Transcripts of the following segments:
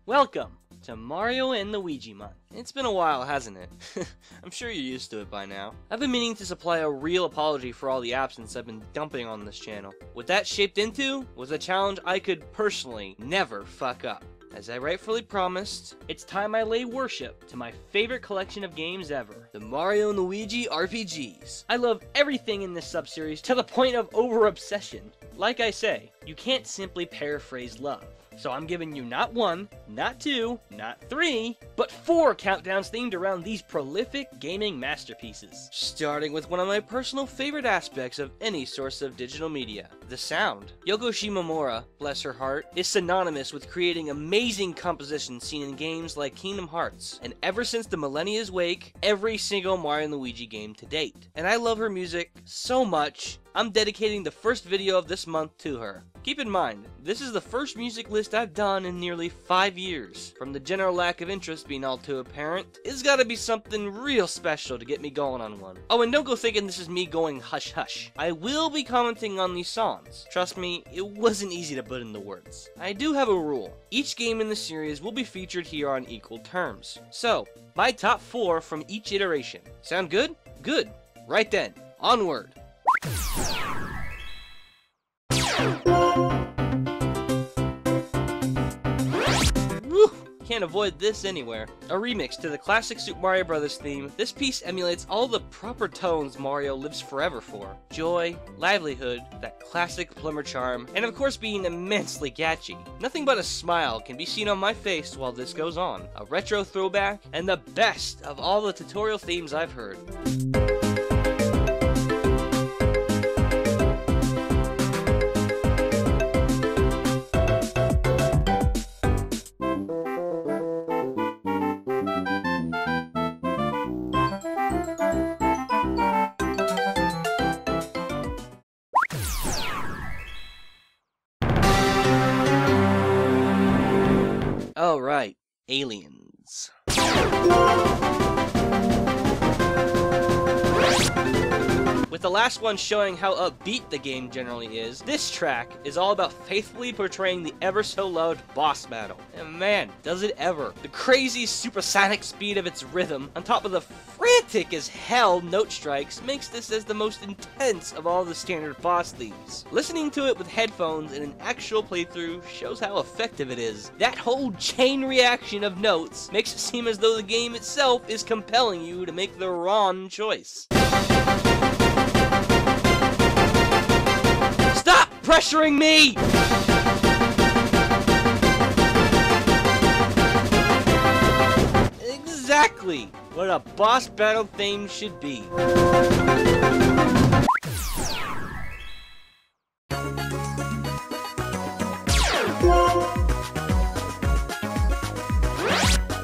Welcome to Mario and Luigi Month. It's been a while, hasn't it? I'm sure you're used to it by now. I've been meaning to supply a real apology for all the absence I've been dumping on this channel. What that shaped into was a challenge I could personally never fuck up. As I rightfully promised, it's time I lay worship to my favorite collection of games ever, the Mario and Luigi RPGs. I love everything in this sub-series to the point of over-obsession. Like I say, you can't simply paraphrase love. So I'm giving you not one, not two, not three, but 4 countdowns themed around these prolific gaming masterpieces. Starting with one of my personal favorite aspects of any source of digital media, the sound. Yoko Shimomura, bless her heart, is synonymous with creating amazing compositions seen in games like Kingdom Hearts, and ever since the millennia's wake, every single Mario & Luigi game to date. And I love her music so much, I'm dedicating the first video of this month to her. Keep in mind, this is the first music list I've done in nearly 5 years. From the general lack of interest being all too apparent, it's gotta be something real special to get me going on one. Oh, and don't go thinking this is me going hush hush. I will be commenting on these songs. Trust me, it wasn't easy to put into words. I do have a rule. Each game in the series will be featured here on equal terms. So, my top 4 from each iteration. Sound good? Good. Right then, onward. Woo! Can't avoid this anywhere. A remix to the classic Super Mario Bros. Theme, this piece emulates all the proper tones Mario lives forever for. Joy, livelihood, that classic plumber charm, and of course being immensely catchy. Nothing but a smile can be seen on my face while this goes on. A retro throwback, and the best of all the tutorial themes I've heard. Oh right, aliens. With the last one showing how upbeat the game generally is, this track is all about faithfully portraying the ever-so-loved boss battle. And man, does it ever. The crazy supersonic speed of its rhythm, on top of the frantic as hell note strikes, makes this as the most intense of all the standard boss themes. Listening to it with headphones in an actual playthrough shows how effective it is. That whole chain reaction of notes makes it seem as though the game itself is compelling you to make the wrong choice. Stop pressuring me! Exactly what a boss battle theme should be.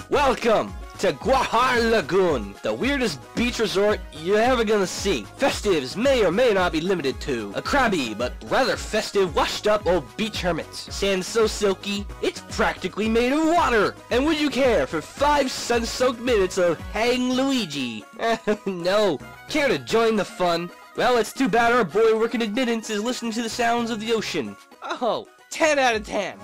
Welcome to Guahar Lagoon, the weirdest beach resort you're ever gonna see. Festives may or may not be limited to a crabby but rather festive washed up old beach hermits. Sand so silky, it's practically made of water. And would you care for 5 sun-soaked minutes of Hang Luigi? No. Care to join the fun? Well, it's too bad our boy working admittance is listening to the sounds of the ocean. Oh, 10 out of 10.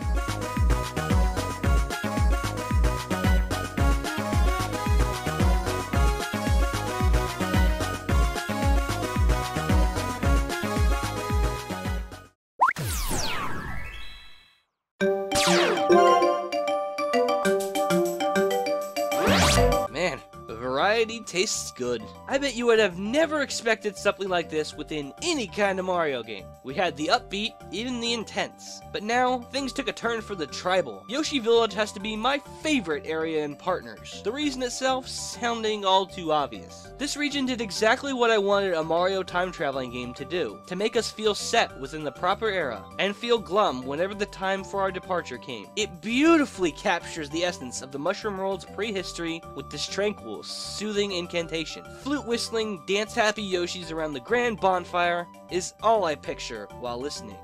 Man, the variety tastes good. I bet you would have never expected something like this within any kind of Mario game. We had the upbeat, even the intense. But now, things took a turn for the tribal. Yoshi Village has to be my favorite area in Partners. The reason itself sounding all too obvious. This region did exactly what I wanted a Mario time-traveling game to do. To make us feel set within the proper era, and feel glum whenever the time for our departure came. It beautifully captures the essence of the Mushroom World's prehistory with this tranquil, soothing incantation. Flute whistling, dance-happy Yoshis around the grand bonfire is all I picture while listening.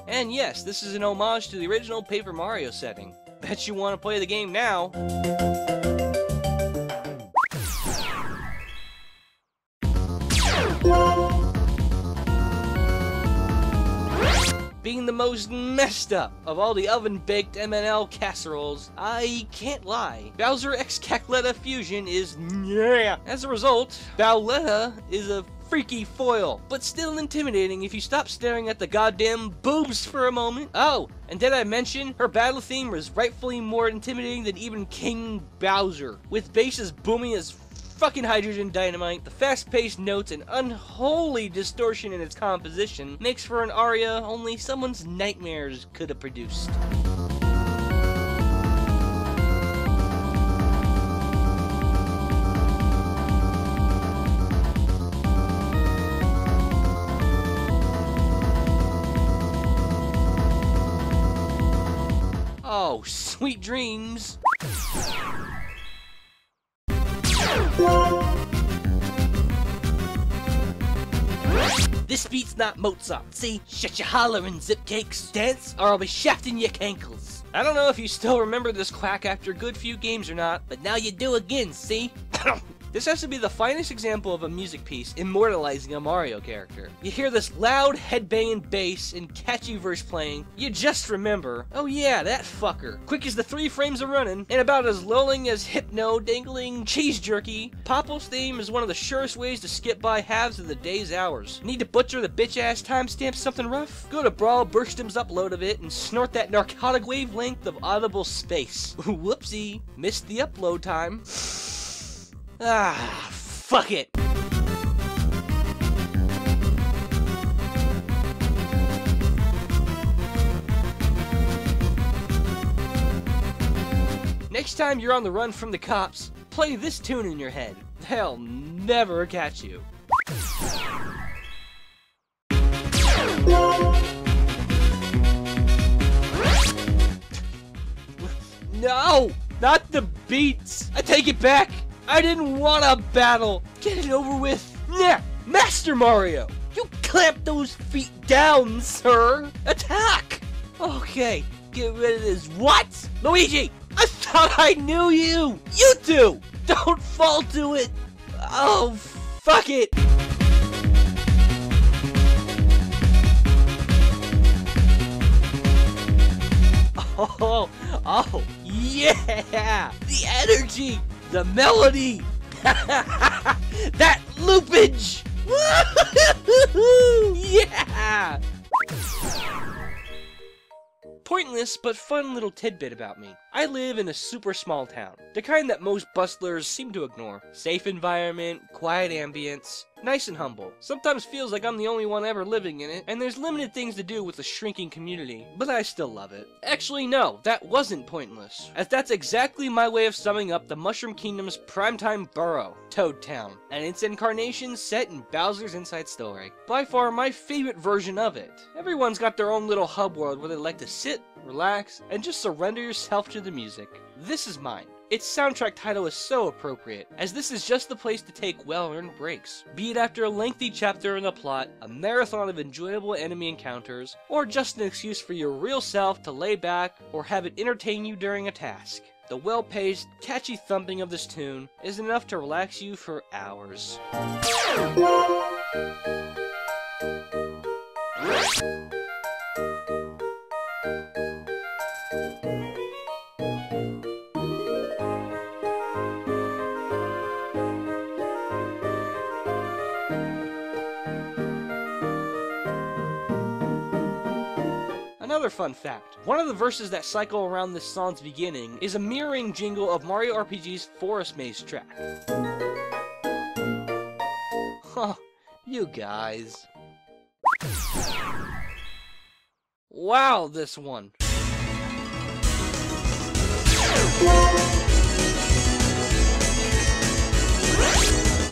And yes, this is an homage to the original Paper Mario setting. Bet you want to play the game now. most messed up of all the oven-baked MNL casseroles. I can't lie. Bowser x Cackletta Fusion is yeah. As a result, Valera is a freaky foil, but still intimidating if you stop staring at the goddamn boobs for a moment. Oh, and did I mention, her battle theme was rightfully more intimidating than even King Bowser, with basses booming as fucking hydrogen dynamite. The fast-paced notes and unholy distortion in its composition makes for an aria only someone's nightmares could have produced. Oh, sweet dreams. This beat's not Mozart. See? Shut your hollering, zipcakes. Dance, or I'll be shafting your cankles. I don't know if you still remember this quack after a good few games or not, but now you do again, see? This has to be the finest example of a music piece immortalizing a Mario character. You hear this loud headbanging bass and catchy verse playing, you just remember, oh yeah, that fucker. Quick as the 3 frames are running, and about as lulling as hypno dangling cheese jerky, Popple's theme is one of the surest ways to skip by halves of the day's hours. Need to butcher the bitch-ass timestamp something rough? Go to Brawl Burstum's upload of it and snort that narcotic wavelength of audible space. Whoopsie, missed the upload time. Ah, fuck it. Next time you're on the run from the cops, play this tune in your head. They'll never catch you. No! Not the beats! I take it back! I didn't want a battle! Get it over with! Nah! Master Mario! You clamp those feet down, sir! Attack! Okay, get rid of this. What? Luigi! I thought I knew you! You two! Don't fall to it! Oh, fuck it! Oh, yeah! The energy! The melody! That loopage! Yeah! Pointless but fun little tidbit about me. I live in a super small town, the kind that most bustlers seem to ignore. Safe environment, quiet ambience, nice and humble. Sometimes feels like I'm the only one ever living in it, and there's limited things to do with the shrinking community, but I still love it. Actually no, that wasn't pointless, as that's exactly my way of summing up the Mushroom Kingdom's primetime borough, Toad Town, and its incarnation set in Bowser's Inside Story. By far my favorite version of it. Everyone's got their own little hub world where they like to sit, relax, and just surrender yourself to the music. This is mine. Its soundtrack title is so appropriate, as this is just the place to take well-earned breaks. Be it after a lengthy chapter in a plot, a marathon of enjoyable enemy encounters, or just an excuse for your real self to lay back or have it entertain you during a task. The well-paced, catchy thumping of this tune is enough to relax you for hours. Another fun fact, one of the verses that cycle around this song's beginning is a mirroring jingle of Mario RPG's Forest Maze track. Huh, you guys. Wow, this one.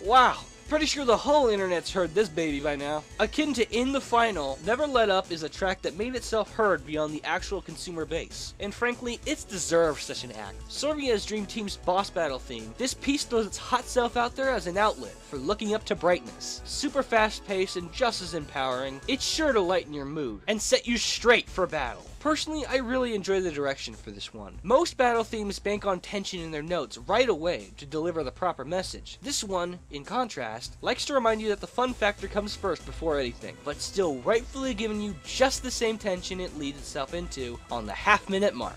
Wow. Pretty sure the whole internet's heard this baby by now. Akin to In the Final, Never Let Up is a track that made itself heard beyond the actual consumer base. And frankly, it's deserved such an act. Serving as Dream Team's boss battle theme, this piece throws its hot self out there as an outlet for looking up to brightness. Super fast paced and just as empowering, it's sure to lighten your mood and set you straight for battle. Personally, I really enjoy the direction for this one. Most battle themes bank on tension in their notes right away to deliver the proper message. This one, in contrast, likes to remind you that the fun factor comes first before anything, but still rightfully giving you just the same tension it leads itself into on the half-minute mark.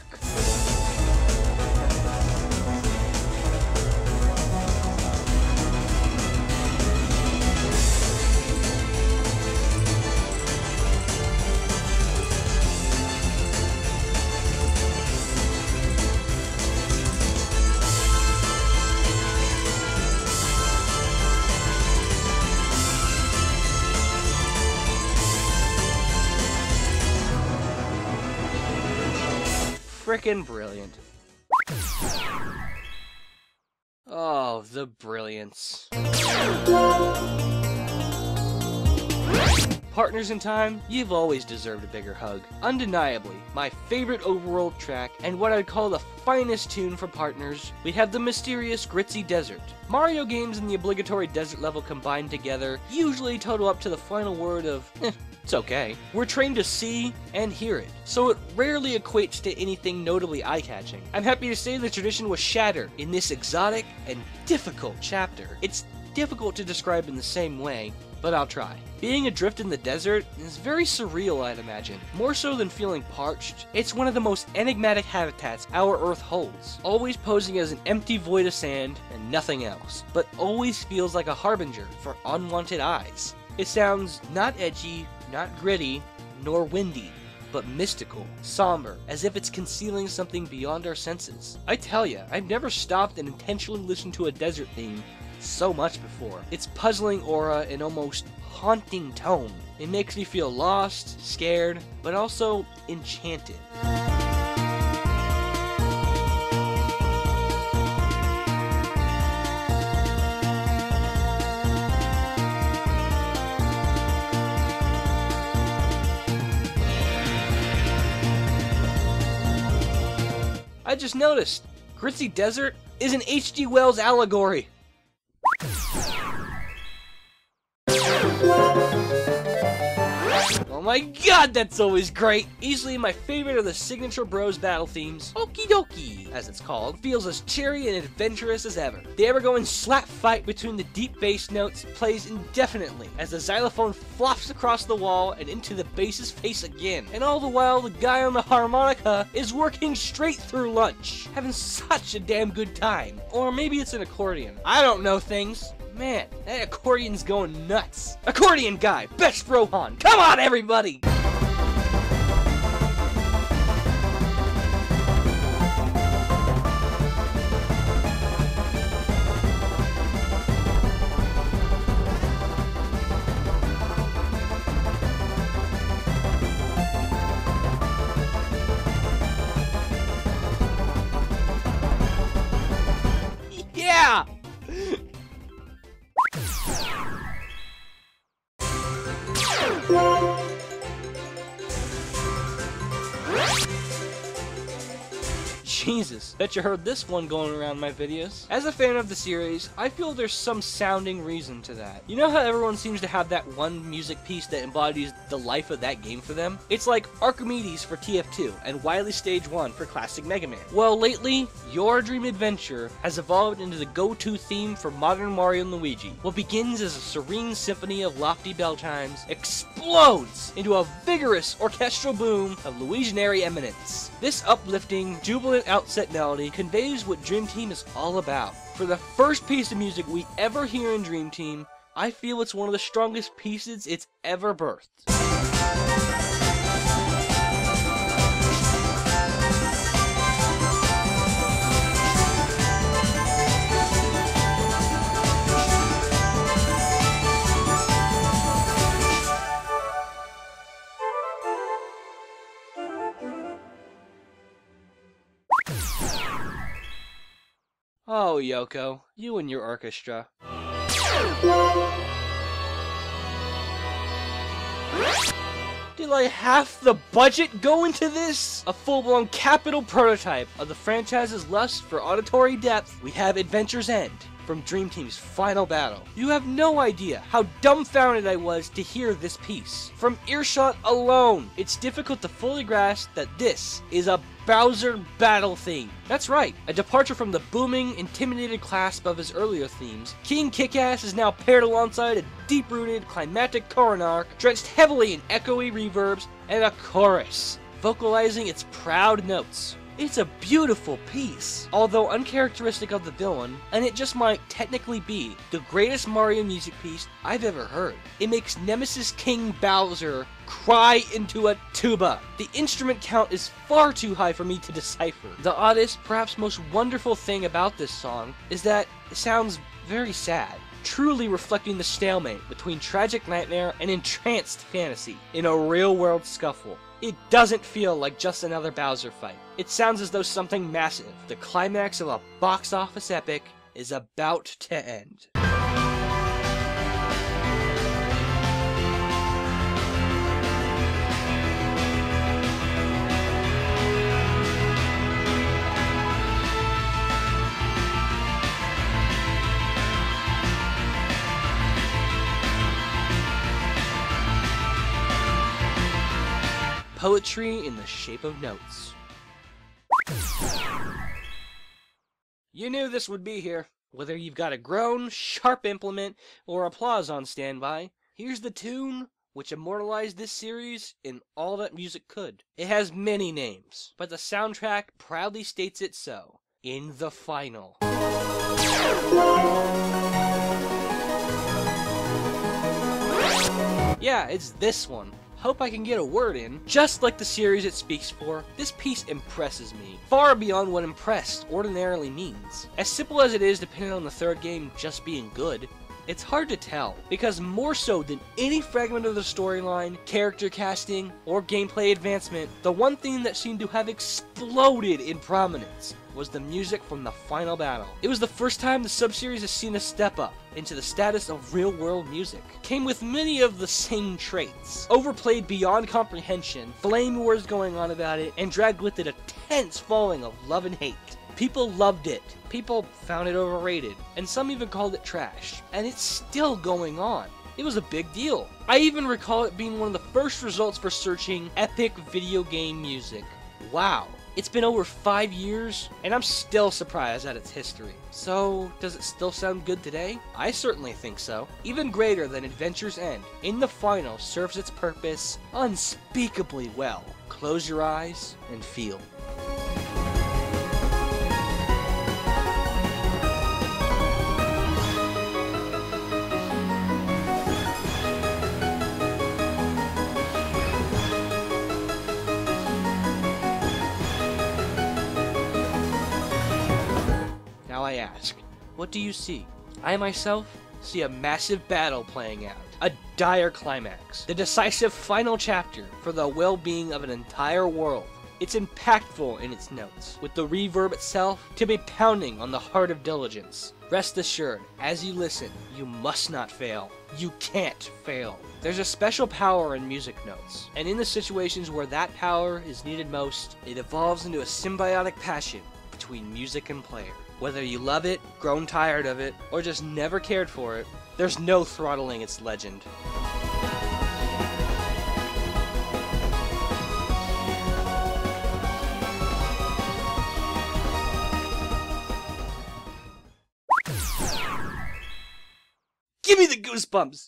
Frickin' brilliant. Oh, the brilliance. Partners in Time, you've always deserved a bigger hug. Undeniably, my favorite overworld track, and what I'd call the finest tune for Partners, we have the mysterious Gritzy Desert. Mario games and the obligatory desert level combined together usually total up to the final word of, it's okay. We're trained to see and hear it, so it rarely equates to anything notably eye-catching. I'm happy to say the tradition was shattered in this exotic and difficult chapter. It's difficult to describe in the same way, but I'll try. Being adrift in the desert is very surreal, I'd imagine. More so than feeling parched, it's one of the most enigmatic habitats our Earth holds, always posing as an empty void of sand and nothing else, but always feels like a harbinger for unwanted eyes. It sounds not edgy, not gritty, nor windy, but mystical, somber, as if it's concealing something beyond our senses. I tell ya, I've never stopped and intentionally listened to a desert theme so much before. Its puzzling aura and almost haunting tone. It makes me feel lost, scared, but also enchanted. I just noticed, Gritzy Desert is an H.G. Wells allegory. Oh my god, that's always great! Easily my favorite of the Signature Bros battle themes, Okie Dokie, as it's called, feels as cheery and adventurous as ever. The ever-going slap fight between the deep bass notes plays indefinitely as the xylophone flops across the wall and into the bass's face again. And all the while, the guy on the harmonica is working straight through lunch, having such a damn good time. Or maybe it's an accordion. I don't know things. Man, that accordion's going nuts. Accordion guy, best Rohan. Come on, everybody! Yeah! Jesus, bet you heard this one going around my videos. As a fan of the series, I feel there's some sounding reason to that. You know how everyone seems to have that one music piece that embodies the life of that game for them? It's like Archimedes for TF2 and Wily Stage 1 for classic Mega Man. Well, lately, Your Dream Adventure has evolved into the go-to theme for modern Mario and Luigi. What begins as a serene symphony of lofty bell chimes explodes into a vigorous orchestral boom of Luiginary eminence. This uplifting, jubilant outset melody conveys what Dream Team is all about. For the first piece of music we ever hear in Dream Team, I feel it's one of the strongest pieces it's ever birthed. Oh, Yoko, you and your orchestra. Did like half the budget go into this? A full-blown capital prototype of the franchise's lust for auditory depth. We have Adventure's End. from Dream Team's final battle. You have no idea how dumbfounded I was to hear this piece. From earshot alone, it's difficult to fully grasp that this is a Bowser battle theme. That's right, a departure from the booming, intimidated clasp of his earlier themes. King Kickass is now paired alongside a deep-rooted, climactic chorus arc, drenched heavily in echoey reverbs, and a chorus, vocalizing its proud notes. It's a beautiful piece, although uncharacteristic of the villain, and it just might technically be the greatest Mario music piece I've ever heard. It makes Nemesis King Bowser cry into a tuba. The instrument count is far too high for me to decipher. The oddest, perhaps most wonderful thing about this song is that it sounds very sad, truly reflecting the stalemate between tragic nightmare and entranced fantasy in a real-world scuffle. It doesn't feel like just another Bowser fight. It sounds as though something massive, the climax of a box office epic, is about to end. Poetry in the shape of notes. You knew this would be here. Whether you've got a groan, sharp implement, or applause on standby, here's the tune which immortalized this series in all that music could. It has many names, but the soundtrack proudly states it so. In the final. Yeah, it's this one. Hope I can get a word in. Just like the series it speaks for, this piece impresses me, far beyond what impressed ordinarily means. As simple as it is depending on the third game just being good, it's hard to tell, because more so than any fragment of the storyline, character casting, or gameplay advancement, the one thing that seemed to have exploded in prominence was the music from the final battle. It was the first time the sub-series has seen a step up into the status of real-world music. Came with many of the same traits. Overplayed beyond comprehension, flame wars going on about it, and dragged with it a tense falling of love and hate. People loved it, people found it overrated, and some even called it trash. And it's still going on. It was a big deal. I even recall it being one of the first results for searching epic video game music. Wow. It's been over 5 years, and I'm still surprised at its history. So, does it still sound good today? I certainly think so. Even greater than Adventure's End, In the Final serves its purpose unspeakably well. Close your eyes and feel. Now I ask, what do you see? I myself see a massive battle playing out, a dire climax, the decisive final chapter for the well-being of an entire world. It's impactful in its notes, with the reverb itself to be pounding on the heart of diligence. Rest assured, as you listen, you must not fail. You can't fail. There's a special power in music notes, and in the situations where that power is needed most, it evolves into a symbiotic passion between music and player. Whether you love it, grown tired of it, or just never cared for it, there's no throttling its legend. Give me the goosebumps!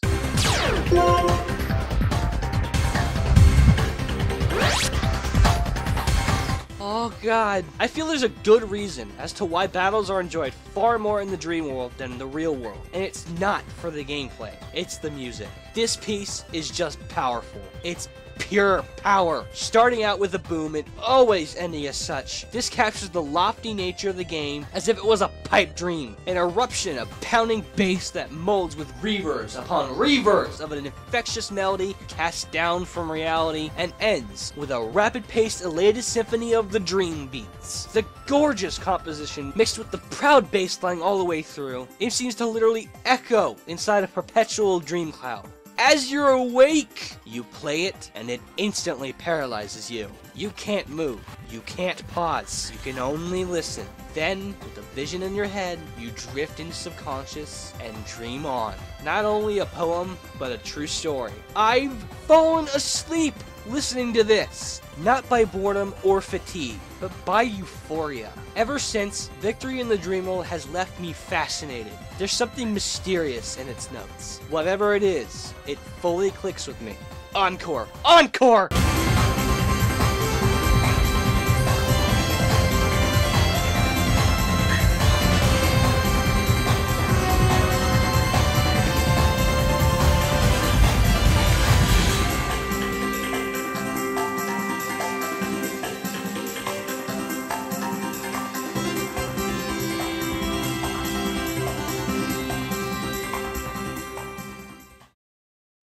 Oh god, I feel there's a good reason as to why battles are enjoyed far more in the dream world than in the real world, and it's not for the gameplay, it's the music. This piece is just powerful. It's pure power, starting out with a boom and always ending as such. This captures the lofty nature of the game as if it was a pipe dream, an eruption of pounding bass that molds with reverbs upon reverbs of an infectious melody cast down from reality, and ends with a rapid-paced elated symphony of the dream beats. The gorgeous composition mixed with the proud bass line all the way through, it seems to literally echo inside a perpetual dream cloud. as you're awake. You play it, and it instantly paralyzes you. You can't move. You can't pause. You can only listen. Then, with a vision in your head, you drift into subconscious and dream on. Not only a poem, but a true story. I've fallen asleep listening to this. Not by boredom or fatigue, but by euphoria. Ever since, Victory in the Dream World has left me fascinated. There's something mysterious in its notes. Whatever it is, it fully clicks with me. Encore! Encore!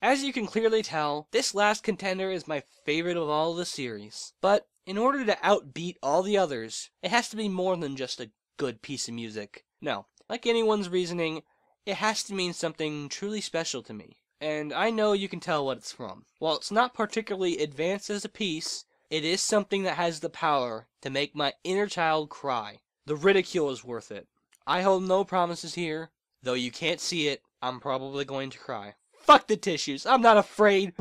As you can clearly tell, this last contender is my favorite of all the series. But in order to outbeat all the others, it has to be more than just a good piece of music. No, like anyone's reasoning, it has to mean something truly special to me. And I know you can tell what it's from. While it's not particularly advanced as a piece, it is something that has the power to make my inner child cry. The ridicule is worth it. I hold no promises here. Though you can't see it, I'm probably going to cry. Fuck the tissues, I'm not afraid.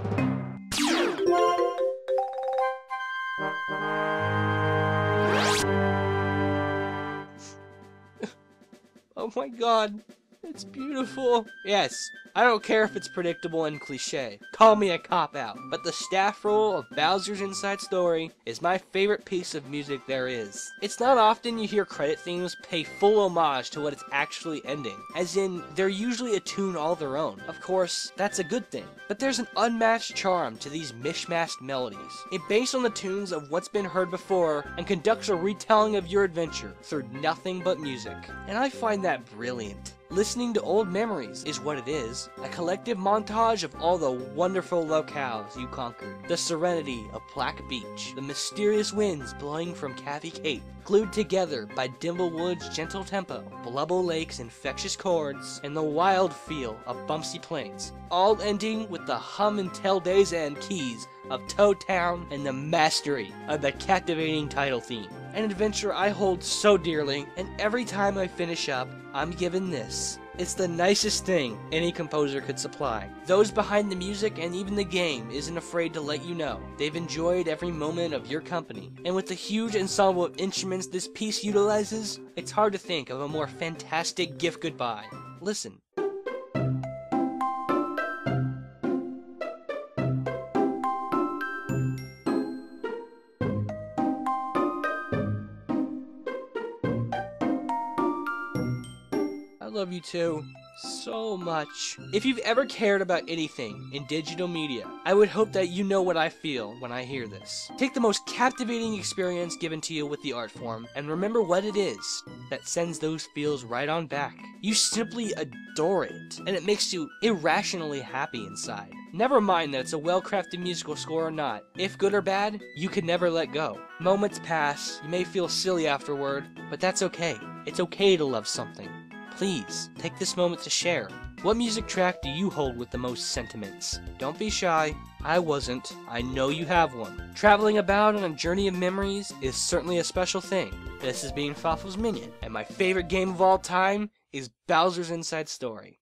Oh my god, it's beautiful. Yes, I don't care if it's predictable and cliche. Call me a cop-out. But the staff roll of Bowser's Inside Story is my favorite piece of music there is. It's not often you hear credit themes pay full homage to what it's actually ending. As in, they're usually a tune all their own. Of course, that's a good thing. But there's an unmatched charm to these mishmashed melodies. It based on the tunes of what's been heard before and conducts a retelling of your adventure through nothing but music. And I find that brilliant. Listening to old memories is what it is. A collective montage of all the wonderful locales you conquered. The serenity of Black Beach. The mysterious winds blowing from Cappy Cape. Glued together by Dimblewood's gentle tempo. Blubble Lake's infectious chords. And the wild feel of Bumpsy Plains. All ending with the hum and tell days end keys of Toad Town and the mastery of the captivating title theme. An adventure I hold so dearly, and every time I finish up, I'm given this. It's the nicest thing any composer could supply. Those behind the music and even the game isn't afraid to let you know they've enjoyed every moment of your company. And with the huge ensemble of instruments this piece utilizes, it's hard to think of a more fantastic gift goodbye. Listen. I love you too, so much. If you've ever cared about anything in digital media, I would hope that you know what I feel when I hear this. Take the most captivating experience given to you with the art form, and remember what it is that sends those feels right on back. You simply adore it, and it makes you irrationally happy inside. Never mind that it's a well-crafted musical score or not. If good or bad, you can never let go. Moments pass, you may feel silly afterward, but that's okay. It's okay to love something. Please, take this moment to share. What music track do you hold with the most sentiments? Don't be shy. I wasn't. I know you have one. Traveling about on a journey of memories is certainly a special thing. This has been Fawful's Minion, and my favorite game of all time is Bowser's Inside Story.